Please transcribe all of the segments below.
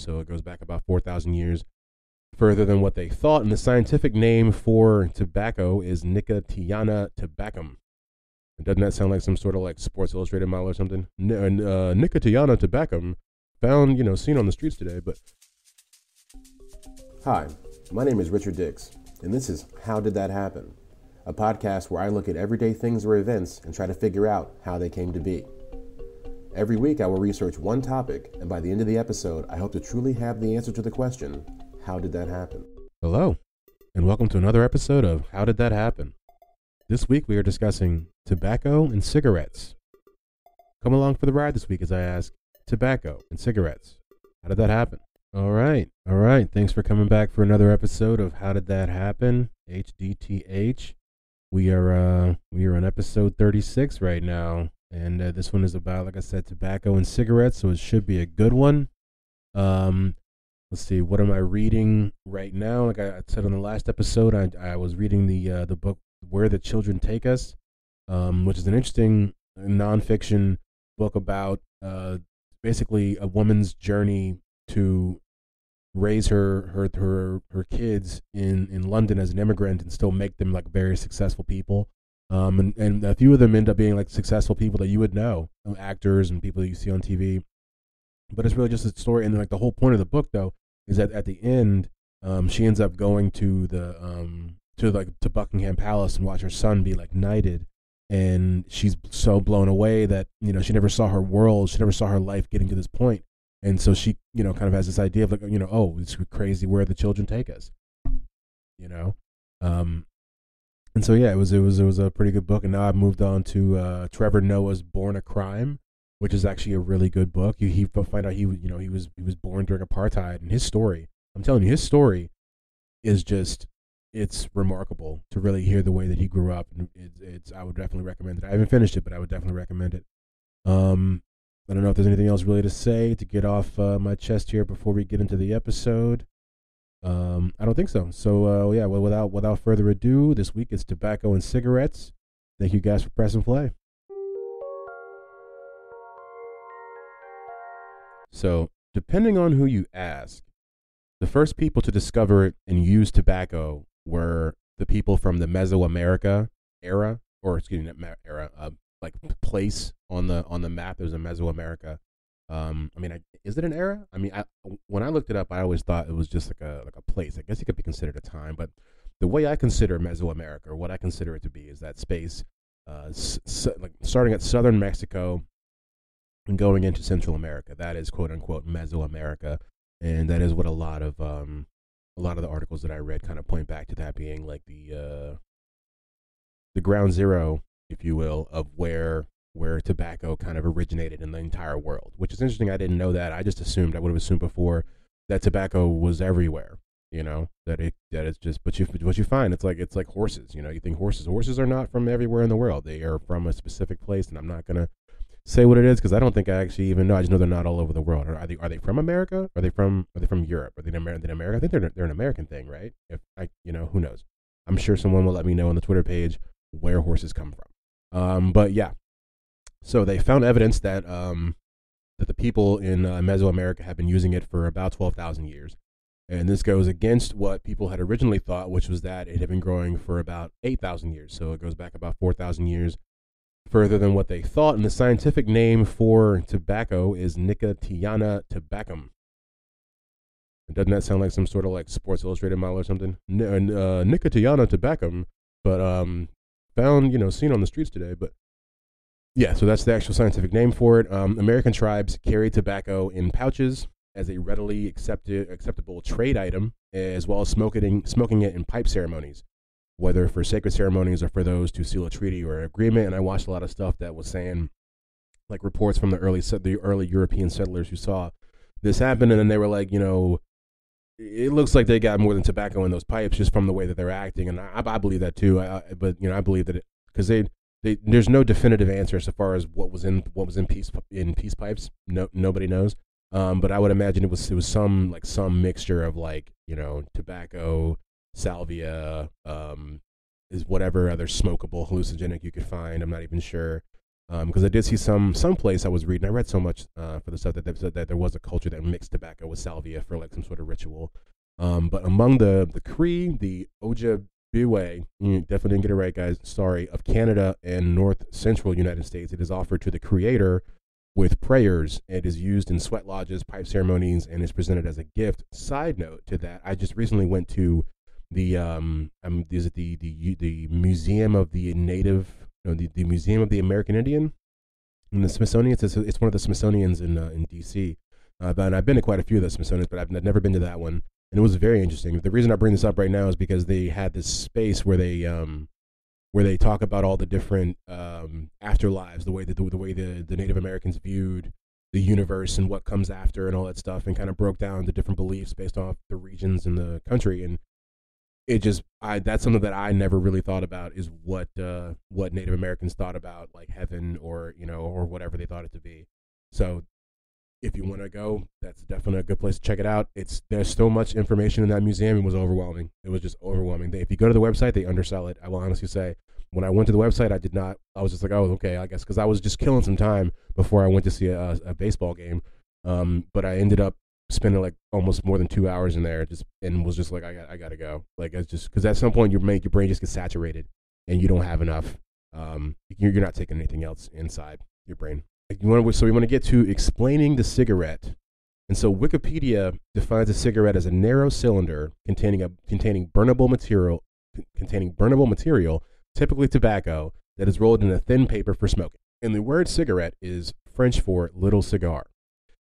so it goes back about 4,000 years further than what they thought. And the scientific name for tobacco is Nicotiana tabacum. Doesn't that sound like some sort of like Sports Illustrated model or something? Nicotiana tabacum, found, seen on the streets today. But hi, my name is Richard Dix, and this is How Did That Happen? A podcast where I look at everyday things or events and try to figure out how they came to be. Every week I will research one topic, and by the end of the episode, I hope to truly have the answer to the question, how did that happen? Hello, and welcome to another episode of How Did That Happen? This week we are discussing tobacco and cigarettes. Come along for the ride this week as I ask, tobacco and cigarettes, how did that happen? All right. Thanks for coming back for another episode of How Did That Happen? HDTH. We are on episode 36 right now, and this one is about, like I said, tobacco and cigarettes, so it should be a good one. Let's see, what am I reading right now? Like I said on the last episode, I was reading the book Where the Children Take Us, which is an interesting nonfiction book about basically a woman's journey to raise her kids in London as an immigrant and still make them like very successful people. And a few of them end up being like successful people that you would know, actors and people that you see on TV. But it's really just a story. And like the whole point of the book though is that at the end, she ends up going to to Buckingham Palace and watch her son be like knighted. And she's so blown away that, she never saw her world. She never saw her life getting to this point. And so she, kind of has this idea of like, oh, it's crazy where the children take us, and so, yeah, it was a pretty good book. And now I've moved on to Trevor Noah's Born a Crime, which is actually a really good book. He find out he was born during apartheid, and his story, I'm telling you, his story is just, it's remarkable to really hear the way that he grew up. And I would definitely recommend it. I haven't finished it, but I would definitely recommend it. I don't know if there's anything else really to say to get off my chest here before we get into the episode. I don't think so. So without further ado, this week it's tobacco and cigarettes. Thank you guys for pressing play. So, depending on who you ask, the first people to discover it and use tobacco were the people from the Mesoamerica era, or excuse me, not era, like place on the map. There's a Mesoamerica. Is it an era? When I looked it up, I always thought it was just like a place. I guess it could be considered a time, but the way I consider Mesoamerica, or what I consider it to be, is that space, like starting at southern Mexico and going into Central America. That is quote unquote Mesoamerica, and that is what a lot of the articles that I read kind of point back to, that being like the ground zero, if you will, of where tobacco kind of originated in the entire world, which is interesting. I didn't know that. I just assumed, I would have assumed before, that tobacco was everywhere, that it's just, but what you find, it's like horses, you think horses are not from everywhere in the world. They are from a specific place, and I'm not going to say what it is because I don't think I actually even know. I just know they're not all over the world. Are they from America? Are they from Europe? Are they in America? I think they're an American thing, right? If who knows? I'm sure someone will let me know on the Twitter page where horses come from. But yeah. So they found evidence that the people in Mesoamerica have been using it for about 12,000 years. And this goes against what people had originally thought, which was that it had been growing for about 8,000 years. So it goes back about 4,000 years further than what they thought. And the scientific name for tobacco is Nicotiana tabacum. Doesn't that sound like some sort of like Sports Illustrated model or something? Nicotiana tabacum, but found, seen on the streets today. But yeah, so that's the actual scientific name for it. American tribes carry tobacco in pouches as a readily acceptable trade item, as well as smoking it in pipe ceremonies, whether for sacred ceremonies or for those to seal a treaty or an agreement. And I watched a lot of stuff that was saying, like reports from the early European settlers who saw this happen, and then they were like, it looks like they got more than tobacco in those pipes just from the way that they're acting, and I believe that too. But I believe that because there's no definitive answer as far as what was in peace pipes. No, nobody knows. But I would imagine it was some mixture of tobacco, salvia, is whatever other smokable hallucinogenic you could find. I'm not even sure. Because I did see some place I was reading. I read so much for the stuff that they said that there was a culture that mixed tobacco with salvia for like some sort of ritual. But among the Cree, the Ojibwe, you definitely didn't get it right, guys. Sorry, of Canada and North Central United States, it is offered to the Creator with prayers. It is used in sweat lodges, pipe ceremonies, and is presented as a gift. Side note to that, I just recently went to the is it the Museum of the Native, no, the Museum of the American Indian in the Smithsonian. It's one of the Smithsonians in DC. And I've been to quite a few of the Smithsonians, but I've never been to that one, and it was very interesting. The reason I bring this up right now is because they had this space where they talk about all the different afterlives, the way that the way the Native Americans viewed the universe and what comes after and all that stuff, and kind of broke down the different beliefs based off the regions in the country. And it just that's something that I never really thought about, is what Native Americans thought about like heaven, or or whatever they thought it to be. So if you want to go, that's definitely a good place to check it out. There's so much information in that museum. It was overwhelming. It was just overwhelming. If you go to the website, they undersell it. I will honestly say, when I went to the website, I did not. I was just like, oh, okay, I guess, because I was just killing some time before I went to see a baseball game. But I ended up spending like almost more than 2 hours in there, and was just like, I gotta go. Like, it's just because at some point your brain just gets saturated, and you don't have enough. You're not taking anything else inside your brain. So we want to get to explaining the cigarette. And so Wikipedia defines a cigarette as a narrow cylinder containing burnable material, typically tobacco, that is rolled in a thin paper for smoking. And the word cigarette is French for little cigar.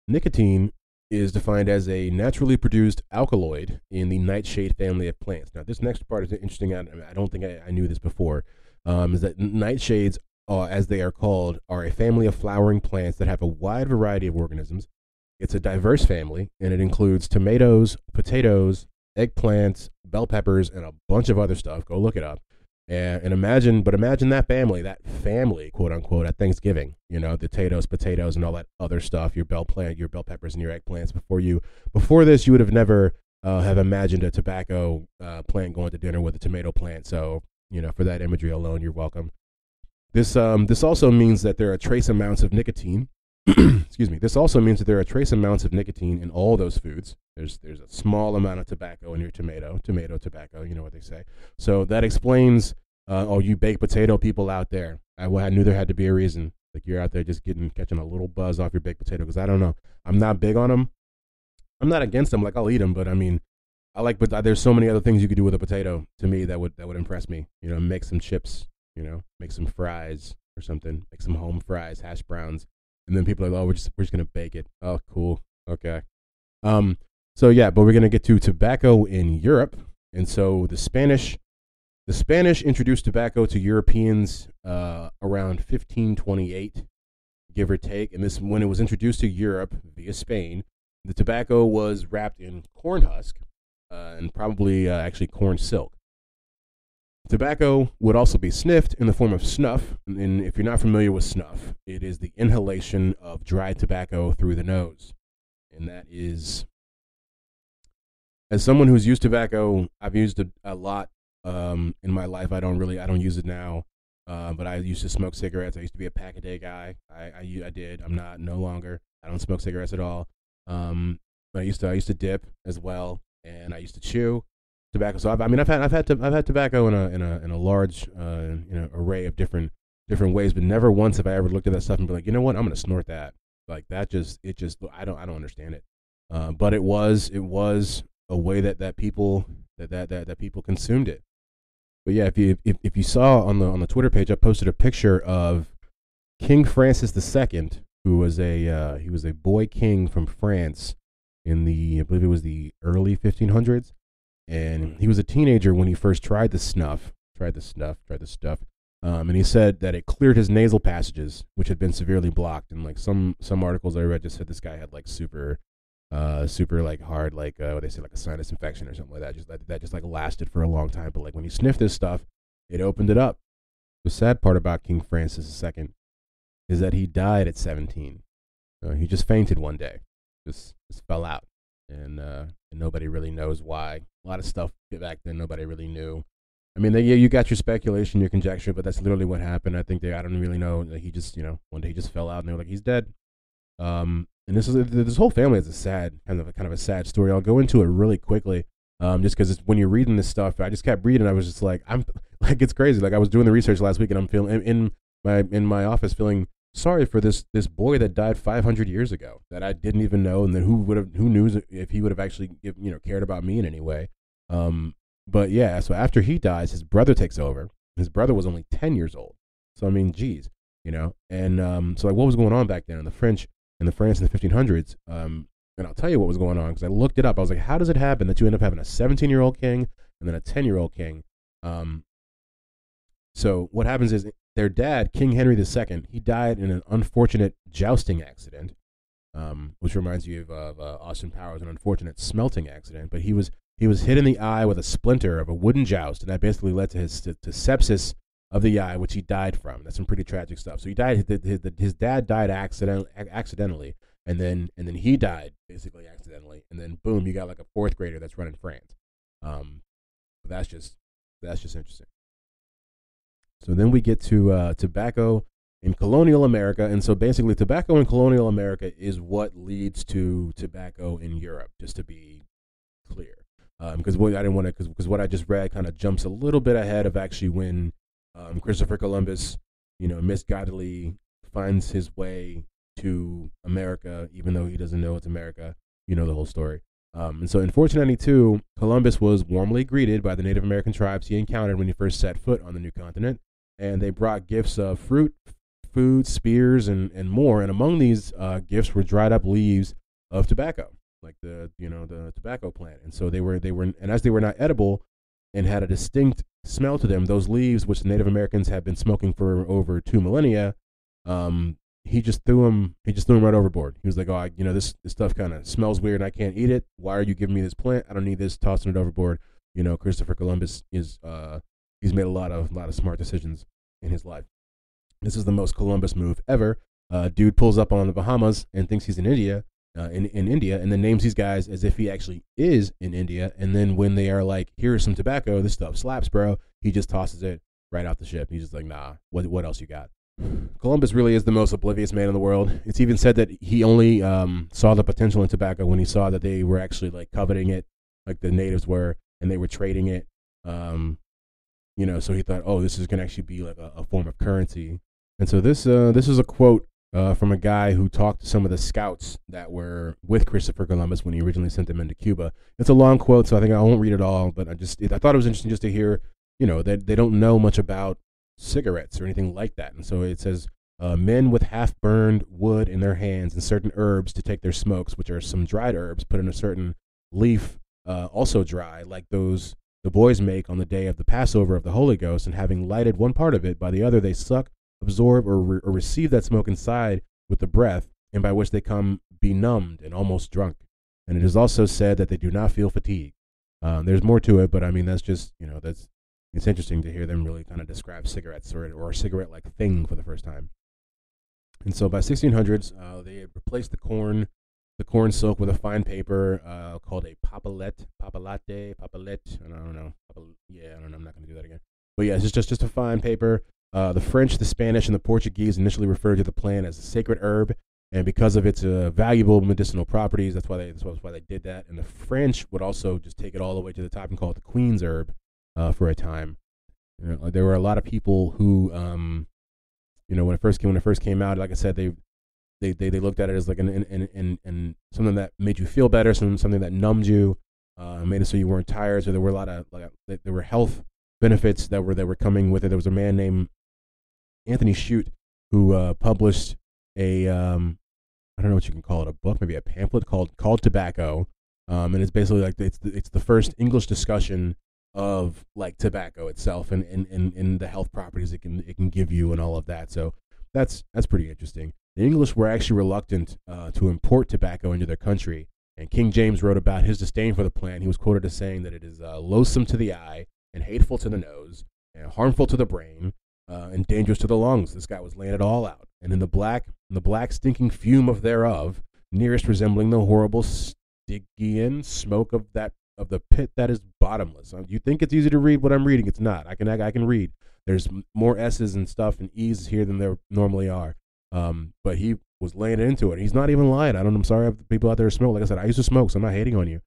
Nicotine is defined as a naturally produced alkaloid in the nightshade family of plants. Now, this next part is interesting. I don't think I knew this before. Is that nightshades, as they are called, are a family of flowering plants that have a wide variety of organisms. It's a diverse family, and it includes tomatoes, potatoes, eggplants, bell peppers, and a bunch of other stuff. Go look it up. And imagine that family, quote unquote, at Thanksgiving. The potatoes, and all that other stuff. Your bell peppers, and your eggplants. Before this, you would have never have imagined a tobacco plant going to dinner with a tomato plant. So for that imagery alone, you're welcome. This also means that there are trace amounts of nicotine. Excuse me. This also means that there are trace amounts of nicotine in all those foods. There's a small amount of tobacco in your tomato tobacco. You know what they say. So that explains. You baked potato people out there. I knew there had to be a reason. Like, you're out there just catching a little buzz off your baked potato. Because I don't know. I'm not big on them. I'm not against them. Like, I'll eat them, but I mean, but there's so many other things you could do with a potato to me that would impress me. Make some chips. Make some fries or something. Make some home fries, hash browns, and then people are like, "Oh, we're just gonna bake it." Oh, cool. Okay. So yeah, but we're gonna get to tobacco in Europe, and so the Spanish introduced tobacco to Europeans around 1528, give or take. And this, when it was introduced to Europe via Spain, the tobacco was wrapped in corn husk and probably actually corn silk. Tobacco would also be sniffed in the form of snuff. And if you're not familiar with snuff, it is the inhalation of dried tobacco through the nose. And that is, as someone who's used tobacco, I've used it a lot in my life. I don't use it now. But I used to smoke cigarettes. I used to be a pack a day guy. I did. I'm not, no longer. I don't smoke cigarettes at all. But I used to dip as well, and I used to chew tobacco. So I've had tobacco in a large array of different ways, but never once have I ever looked at that stuff and been like, you know what, I'm gonna snort that. Like, that I don't understand it. But it was a way that people consumed it. But yeah, if you saw on the Twitter page, I posted a picture of King Francis II, who was he was a boy king from France in I believe it was the early 1500s. And he was a teenager when he first tried the stuff. And he said that it cleared his nasal passages, which had been severely blocked. And like some articles I read just said this guy had like super like hard, like what they say, like a sinus infection or something like that. That just like lasted for a long time. But like when he sniffed this stuff, it opened it up. The sad part about King Francis II is that he died at 17. He just fainted one day, just fell out. And nobody really knows why. A lot of stuff back then nobody really knew. I mean, yeah, you got your speculation, your conjecture, but that's literally what happened. I think I don't really know. He just, one day he just fell out, and they were like, he's dead. And this whole family is a sad kind of a sad story. I'll go into it really quickly, just because when you're reading this stuff, I just kept reading. I was just like, I'm like, it's crazy. Like I was doing the research last week, and I'm feeling in my office feeling sorry for this boy that died 500 years ago that I didn't even know, and then who knew if he would have actually cared about me in any way. But yeah, so after he dies, his brother takes over. His brother was only 10 years old. So I mean, geez, and so like what was going on back then in the France in the 1500s? And I'll tell you what was going on because I looked it up. I was like, how does it happen that you end up having a 17-year-old king and then a 10-year-old king? So what happens is their dad, King Henry II, he died in an unfortunate jousting accident, which reminds you of Austin Powers, an unfortunate smelting accident. But he was hit in the eye with a splinter of a wooden joust, and that basically led to to sepsis of the eye, which he died from. That's some pretty tragic stuff. So he died. His dad died accidentally, and then he died basically accidentally, and then boom, you got like a fourth grader that's running France. But that's just interesting. So then we get to tobacco in colonial America, and so basically tobacco in colonial America is what leads to tobacco in Europe. Just to be clear, because what I just read kind of jumps a little bit ahead of actually when Christopher Columbus, misguidedly finds his way to America, even though he doesn't know it's America. You know the whole story. And so in 1492, Columbus was warmly greeted by the Native American tribes he encountered when he first set foot on the new continent. And they brought gifts of fruit, food, spears, and more. And among these gifts were dried up leaves of tobacco, like the tobacco plant. And so they were, and as they were not edible and had a distinct smell to them, those leaves, which the Native Americans had been smoking for over 2 millennia, he just threw them right overboard. He was like, oh, this stuff kind of smells weird and I can't eat it. Why are you giving me this plant? I don't need this. Tossing it overboard. Christopher Columbus is he's made a lot of smart decisions in his life. This is the most Columbus move ever. Dude pulls up on the Bahamas and thinks he's in India, in India, and then names these guys as if he actually is in India. And then when they are like, here's some tobacco, this stuff slaps, bro, he just tosses it right out the ship. He's just like, nah, what else you got? Columbus really is the most oblivious man in the world. It's even said that he only saw the potential in tobacco when he saw that they were actually like coveting it, like the natives were, and they were trading it. So he thought, oh, this is going to actually be like a form of currency. And so this is a quote from a guy who talked to some of the scouts that were with Christopher Columbus when he originally sent them into Cuba. It's a long quote, so I think I won't read it all, but I thought it was interesting just to hear, that they don't know much about cigarettes or anything like that. And so it says, men with half-burned wood in their hands and certain herbs to take their smokes, which are some dried herbs put in a certain leaf, also dry, like those the boys make on the day of the Passover of the Holy Ghost, and having lighted one part of it, by the other they suck, absorb, or receive that smoke inside with the breath, and by which they come benumbed and almost drunk. And it is also said that they do not feel fatigue. There's more to it, but I mean, that's just, it's interesting to hear them really kind of describe cigarettes or a cigarette-like thing for the first time. And so by 1600s, they had replaced the corn silk with a fine paper called a papalette. I don't know. I'm not going to do that again. But yeah, it's just a fine paper. The French, the Spanish, and the Portuguese initially referred to the plant as a sacred herb, and because of its valuable medicinal properties, that's why they did that. And the French would also just take it all the way to the top and call it the Queen's herb for a time. There were a lot of people who, when it first came out, like I said, they looked at it as like an something that made you feel better, something that numbed you, made it so you weren't tired. So there were a lot of there were health benefits that were coming with it. There was a man named Anthony Shute who published a I don't know what you can call it, a book, maybe a pamphlet called Tobacco, and it's basically like it's the first English discussion of like tobacco itself and the health properties it can give you and all of that. So that's pretty interesting. The English were actually reluctant to import tobacco into their country, and King James wrote about his disdain for the plant. He was quoted as saying that it is loathsome to the eye and hateful to the nose and harmful to the brain and dangerous to the lungs. This guy was laying it all out. And in the black stinking fume of thereof, nearest resembling the horrible Stygian smoke of that of the pit that is bottomless. You think it's easy to read what I'm reading? It's not. I can read. There's more S's and stuff and E's here than there normally are. But he was laying into it. He's not even lying. I'm sorry if people out there smoke. Like I said, I used to smoke, so I'm not hating on you.